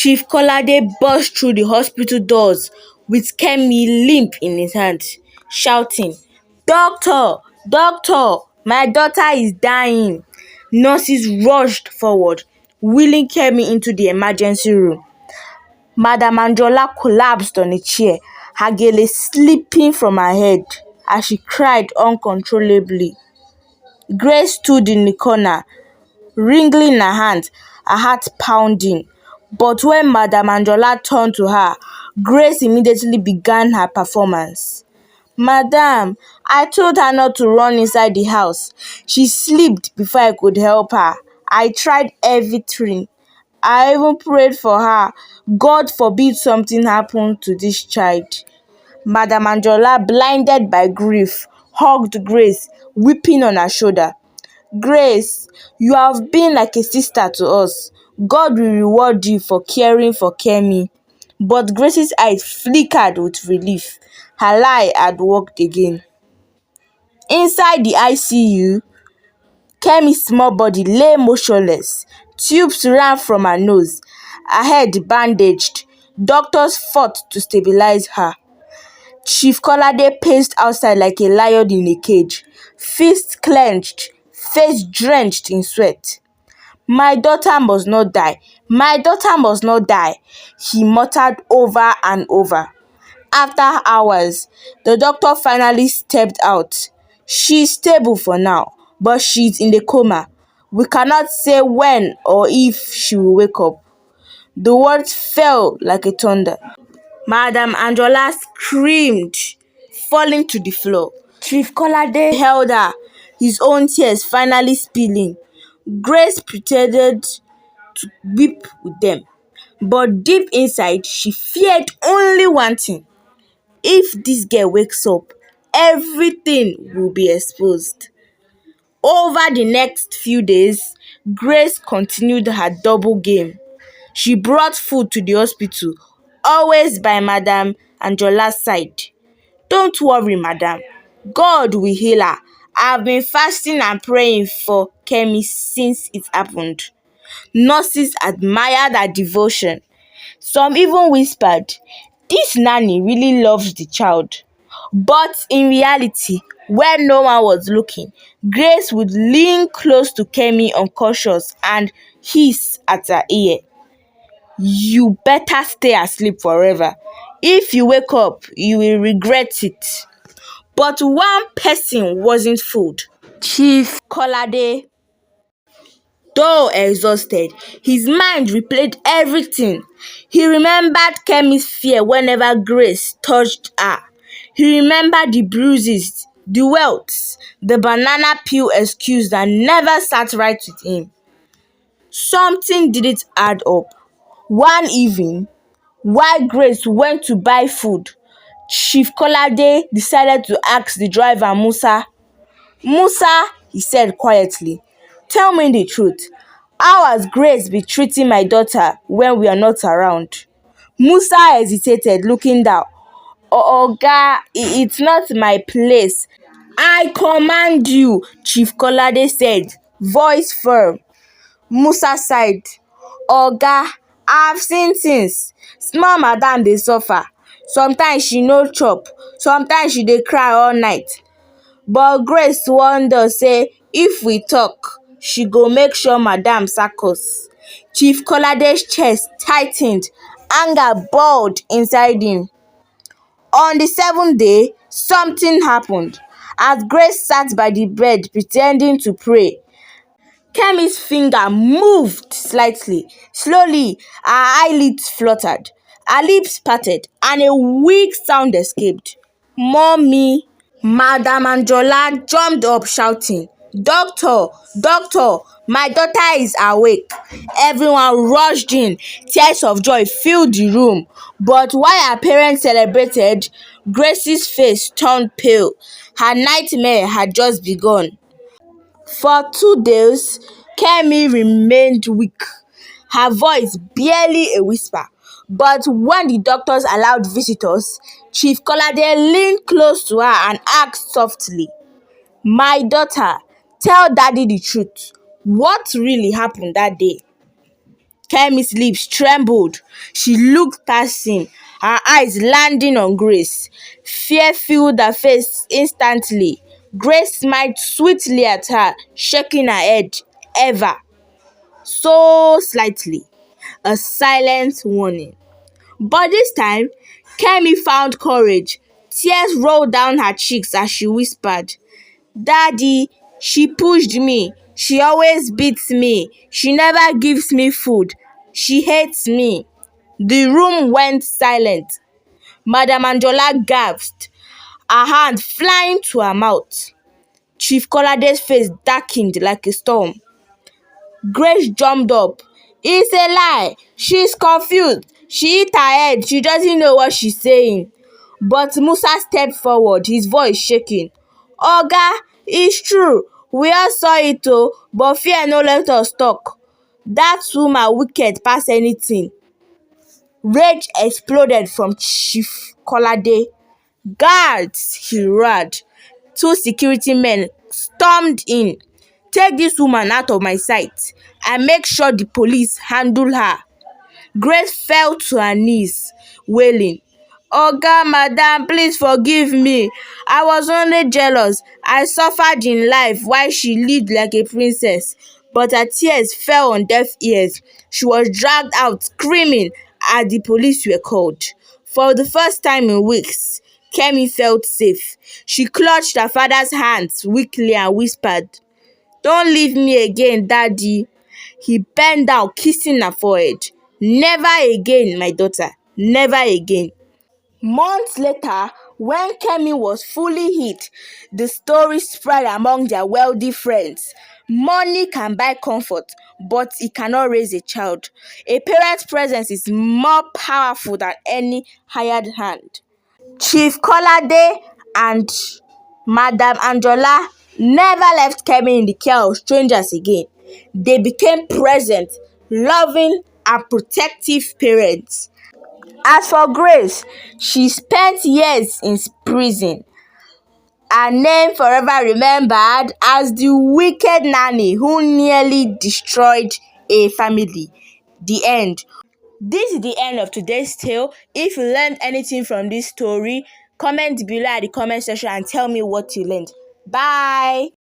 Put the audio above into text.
Chief Kolade burst through the hospital doors with Kemi limp in his hand, shouting, "Doctor! Doctor! My daughter is dying!" Nurses rushed forward, wheeling Kemi into the emergency room. Madam Anjola collapsed on a chair, her gele slipping from her head as she cried uncontrollably. Grace stood in the corner, wringing her hands, her heart pounding. But when Madam Anjola turned to her, Grace immediately began her performance. "Madam, I told her not to run inside the house. She slipped before I could help her. I tried everything. I even prayed for her. God forbid something happened to this child." Madam Anjola, blinded by grief, hugged Grace, weeping on her shoulder. "Grace, you have been like a sister to us. God will reward you for caring for Kemi." But Grace's eyes flickered with relief. Her lie had worked again. Inside the ICU, Kemi's small body lay motionless. Tubes ran from her nose, her head bandaged. Doctors fought to stabilize her. Chief Kolade paced outside like a lion in a cage, fists clenched, face drenched in sweat. "My daughter must not die. My daughter must not die," he muttered over and over. After hours, the doctor finally stepped out. "She's stable for now, but she's in a coma. We cannot say when or if she will wake up." The words fell like a thunder. Madam Anjola screamed, falling to the floor. Chief Kolade held her, his own tears finally spilling. Grace pretended to weep with them, but deep inside she feared only one thing: if this girl wakes up, everything will be exposed. Over the next few days, Grace continued her double game. She brought food to the hospital, always by Madam Anjola's side. "Don't worry, madam. God will heal her. I've been fasting and praying for Kemi since it happened." Nurses admired her devotion. Some even whispered, "This nanny really loves the child." But in reality, when no one was looking, Grace would lean close to Kemi unconscious and hiss at her ear, "You better stay asleep forever. If you wake up, you will regret it." But one person wasn't fooled. Chief Kolade. Though exhausted, his mind replayed everything. He remembered Kemi's fear whenever Grace touched her. He remembered the bruises, the welts, the banana peel excuse that never sat right with him. Something didn't add up. One evening, while Grace went to buy food, Chief Kolade decided to ask the driver Musa. "Musa," he said quietly, "tell me the truth. How has Grace been treating my daughter when we are not around?" Musa hesitated, looking down. Oga, it's not my place." "I command you," Chief Kolade said, voice firm. Musa sighed. "Oga, I've seen things. Small madam dey suffer. Sometimes she no chop, sometimes she dey cry all night. But Grace warned us say if we talk, she go make sure madam sack us." Chief Kolade's chest tightened, anger boiled inside him. On the seventh day, something happened. As Grace sat by the bed pretending to pray, Kemi's finger moved slightly. Slowly, her eyelids fluttered, her lips parted, and a weak sound escaped. "Mommy!" Madam Anjola jumped up shouting, "Doctor! Doctor! My daughter is awake!" Everyone rushed in. Tears of joy filled the room. But while her parents celebrated, Grace's face turned pale. Her nightmare had just begun. For 2 days, Kemi remained weak, her voice barely a whisper. But when the doctors allowed visitors, Chief Kolade leaned close to her and asked softly, "My daughter, tell daddy the truth. What really happened that day?" Kemi's lips trembled. She looked past him, her eyes landing on Grace. Fear filled her face instantly. Grace smiled sweetly at her, shaking her head ever so slightly. A silent warning. But this time, Kemi found courage. Tears rolled down her cheeks as she whispered, "Daddy, she pushed me. She always beats me. She never gives me food. She hates me." The room went silent. Madam Anjola gasped, her hand flying to her mouth. Chief Kolade's face darkened like a storm. Grace jumped up. "It's a lie. She's confused. She hit her head. She doesn't know what she's saying." But Musa stepped forward, his voice shaking. "Oga, it's true. We all saw it oh, but fear no let us talk. That woman wicked pass anything." Rage exploded from Chief Kolade. "Guards!" he roared. Two security men stormed in. "Take this woman out of my sight and make sure the police handle her." Grace fell to her knees, wailing, "Oga, madam, please forgive me. I was only jealous. I suffered in life while she lived like a princess." But her tears fell on deaf ears. She was dragged out screaming as the police were called. For the first time in weeks, Kemi felt safe. She clutched her father's hands weakly and whispered, "Don't leave me again, Daddy." He bent down, kissing her forehead. "Never again, my daughter. Never again." Months later, when Kemi was fully hit, the story spread among their wealthy friends. Money can buy comfort, but it cannot raise a child. A parent's presence is more powerful than any hired hand. Chief Kolade and Madam Anjola never left Kemi in the care of strangers again. They became present, loving, and protective parents. As for Grace, she spent years in prison. Her name forever remembered as the wicked nanny who nearly destroyed a family. The end. This is the end of today's tale. If you learned anything from this story, comment below at the comment section and tell me what you learned. Bye.